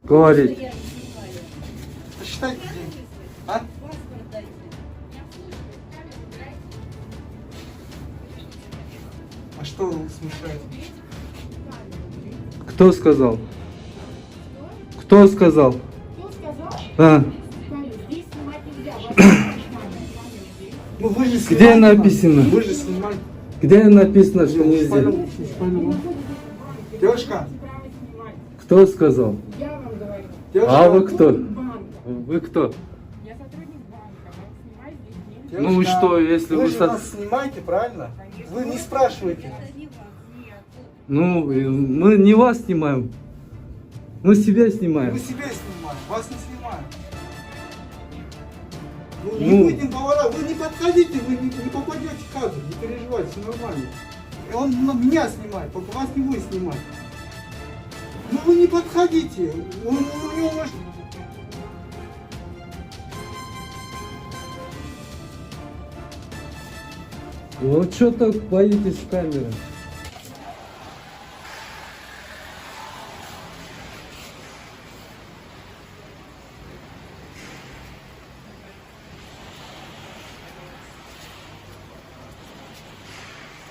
говорить. Посчитайте деньги. А? А что смущает? Кто сказал? Кто сказал? Кто сказал? А, Здесь снимать нельзя. Вас не Ну вы же где снимаете, написано? Вы же снимаете. Где написано, что Не нельзя? спалю, не спалю. Девушка, право снимать. Кто сказал? Я вам говорю. девушка. А вы кто? Банка. Вы кто? Я сотрудник банка. Вам снимать здесь нет. Девушка, Ну и что, если вы же нас снимаете, правильно? Вы не спрашиваете. Ну, мы не вас снимаем. Мы себя Вы снимаем. себя снимаете, вас не снимают. Ну, не Ну. будем говорить, вы не подходите, вы не попадете в кадр, не переживайте, все нормально. И он меня снимает, только вас не будет снимать. Ну вы не подходите, у него может... Вот что так боитесь камеры?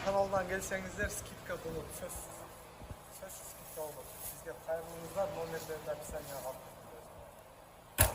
Kanaldan gelsеңіздер скидка болады. Сөзсіз скидка болады. Сізге қайырлыңыздар, номерлерді описанияға алып кетіңіздер.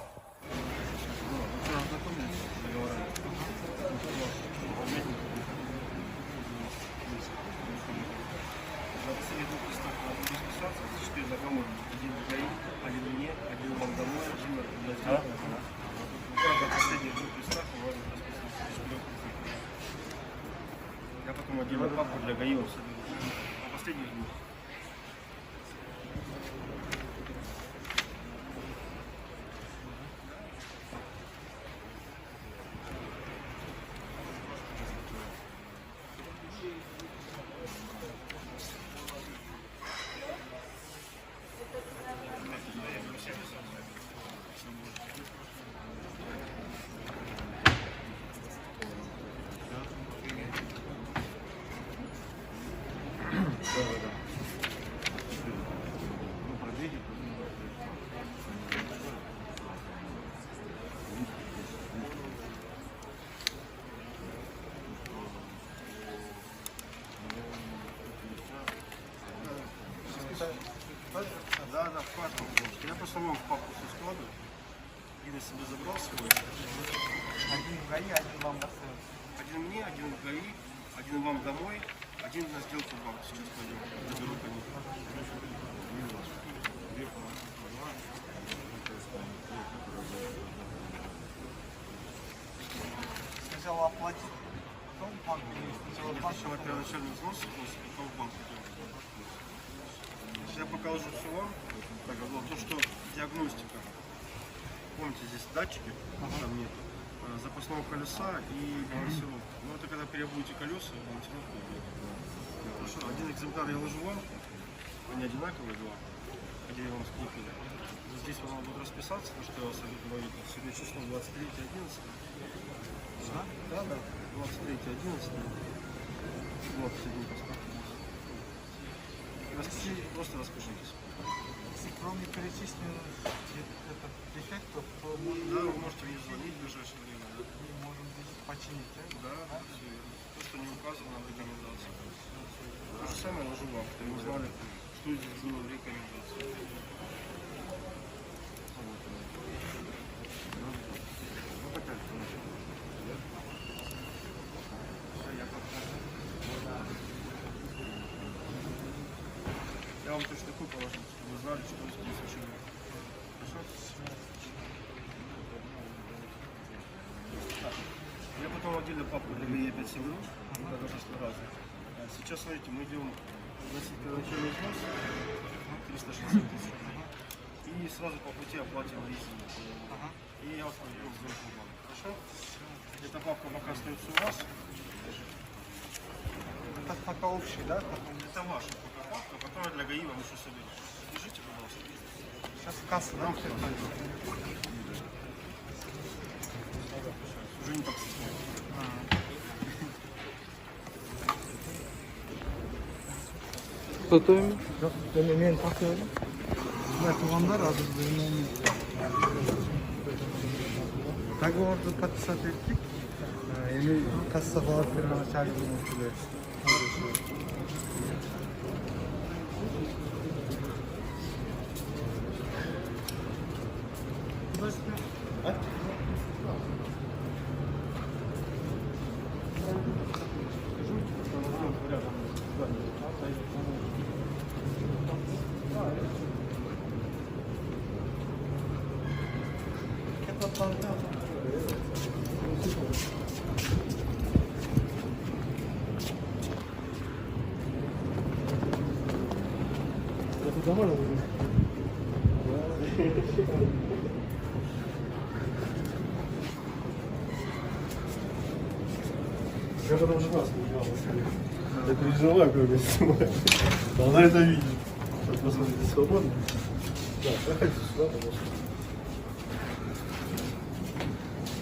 Я потом отделаю папку для ГАИ, последний жду. Да, вкладывал. Я просто вам в папку все складываю. Один я себе забрал свой. Один в ГАИ, один вам достается. Один мне, один в ГАИ, один вам домой, один на сделку в банк. Сейчас пойдем. Заберу конец. Сначала оплатить, потом банк, или сначала банк. Сначала первоначальный взнос, потом в банк. Я покажу все вам. Так, вот то, что диагностика. Помните, здесь датчики, там нет запасного колеса и балансировка. Но это когда переобуете колеса, балансировка будет. Хорошо, один экземпляр я ложу вам, они одинаковые два, где я вам скрепили. Здесь вам надо будет расписаться, потому что я вас говорю, сегодня число 23.11. Да, 23.11. Вот, сегодня паспорт. Просто распишитесь. Если кроме перечисленных этот дефектов, то Да, вы можете мне звонить в ближайшее время. Да? мы можем здесь починить, да? Да, все верно. То, что не указано в рекомендации. То же самое ложу вам, чтобы вы знали, что здесь было в рекомендации. Ну, такая, я вам точно такую положу, чтобы вы знали, что здесь еще было. Хорошо? Я потом отдельно папку для ГАИ опять соберу, как в прошлый раз. Сейчас, смотрите, мы идем вносить первоначальный взнос 360 тысяч. И сразу по пути оплатим лизинг. И я вас поведу в сделку в банк. Хорошо? Эта папка пока остается у вас. Это пока общий, да? Это ваша пока папка, которая для ГАИ вам еще соберет. Держите, пожалуйста. Сейчас касса, да? Уже не так стесняюсь. Кто-то ими? Мен папка Tuğanlar adı benim. Doговорdu подписать ettik. Yeni kassa falan filan açar gibi. Я потом же вас я переживаю, как я снимаю. Она это видит. Вот посмотрите, свободно. Да, проходите сюда, пожалуйста.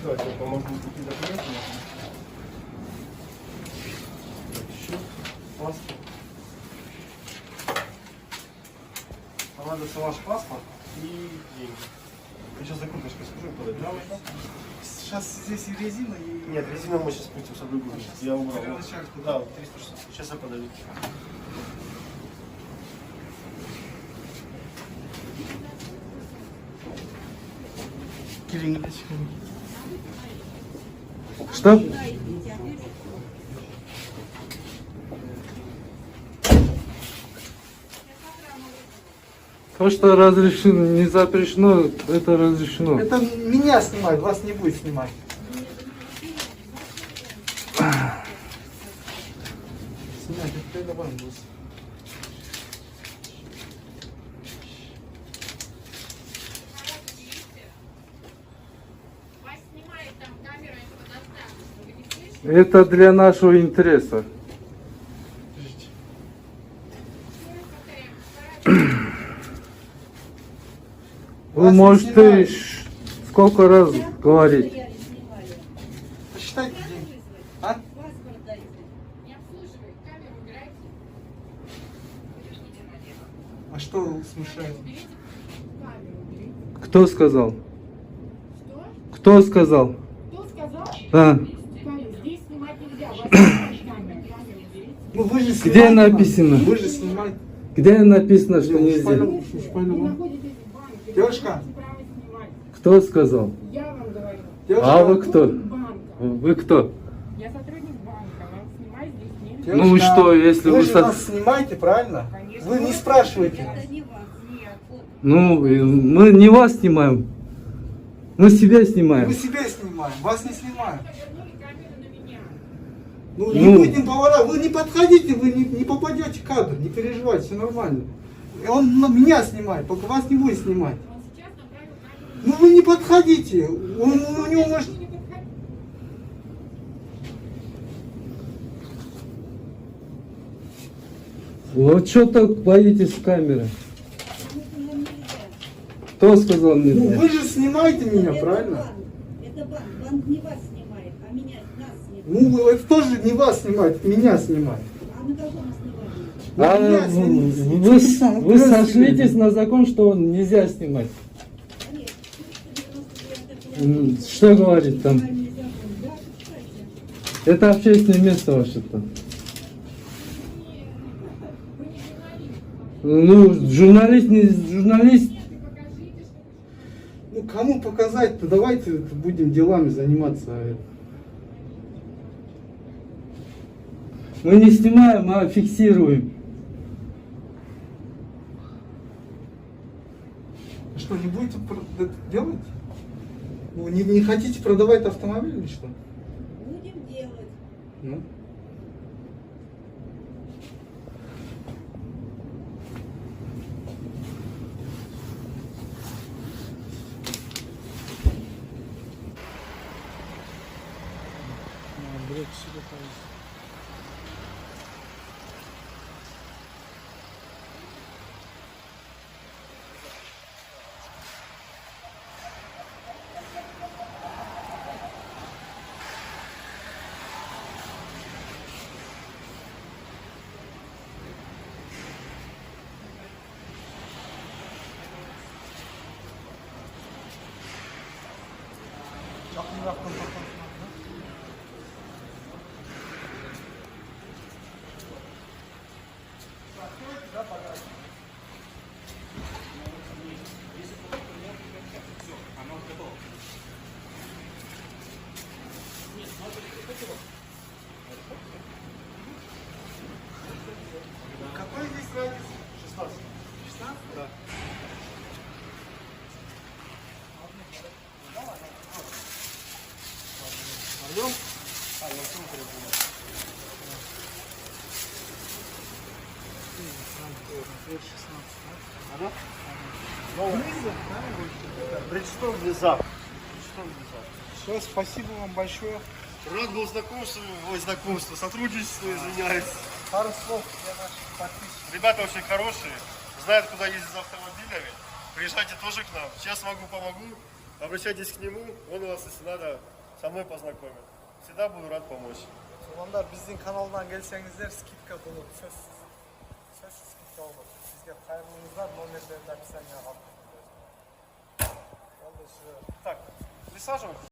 Давайте я помогу какие документы. Так, еще паспорт. Понадобится ваш паспорт и деньги. Я сейчас за курточкой скажу, подойдем. Сейчас здесь и резина, и... Нет, резину мы сейчас спустим с собой. Я убрал. Да, 360. Сейчас я подойду. Что? То, что разрешено, не запрещено, это разрешено. Это меня снимает, вас не будет снимать. Снимать, это вам будет. Вас снимает там камера, это доставка. Вы не слышите? Это для нашего интереса. Вы можете сколько раз говорить. Посчитайте деньги. А? Не обслуживает, камеру убирайте. А что смешает? Уберите камеру, уберите. Кто сказал? Что? Кто сказал? Кто сказал? Да. Камеру здесь снимать нельзя. У вас есть камера. Камеру уберите. Ну вы же Где снимаете, написано? Вы же снимаете. Где написано, что Вы нельзя? Вы находитесь в банке. вы Девушка. не имеете права снимать. Кто сказал? Я вам говорю. Девушка, А вы кто? Банка. Вы кто? Я сотрудник банка. Вам снимать здесь нельзя. Ну и что, если вы вы же со- нас снимаете, правильно? Конечно. Вы не спрашиваете. Это не вас. Нет. Ну, мы не вас снимаем. Мы себя Мы снимаем. себя снимаем, вас не снимаем. Повернули камеру на меня. Ну, Ну. не будем поворачивать. Вы не подходите, вы не попадете в кадр, не переживайте, все нормально. И он меня снимает, только вас не будет снимать. Он сейчас направил камеру. Ну вы не подходите. У него может... Не подходите. Вот что так боитесь камеры? Кто сказал Ну, нельзя? вы же снимаете меня, правильно? Это банк. Банк не вас снимает, а меня, нас снимает. Ну, это тоже не вас снимает, меня снимает. А на каком основании? А меня вы, снимает. вы сошлитесь на закон, что нельзя снимать. Олег, 499 Что говорит там? федеральный закон. Да, кстати. Это общественное место вообще-то. Ну, журналист, не журналист. Ну, кому показать-то? Давайте будем делами заниматься. Мы не снимаем, а фиксируем. Что, не будете это делать? Ну, не хотите продавать автомобиль или что? Будем делать. Ну. Yakınıraktan bakalım. Какой здесь радиус? 16. 16? Да. Пойдем? А, я сам перебыл. Ага. Бриджстон Виза. Все, спасибо вам большое. Рад был знакомству, сотрудничеству, извиняюсь. Пару слов для наших подписчиков. Ребята очень хорошие, знают, куда ездить за автомобилями. Приезжайте тоже к нам. Сейчас помогу. Обращайтесь к нему, он вас, если надо, со мной познакомит. Всегда буду рад помочь. Sonunda bizim kanaldan gelseniz skipka bulur. Söz skipka olur. Sizge kayrılığınızlar номерлерді описание қалып. Так, присаживайтесь.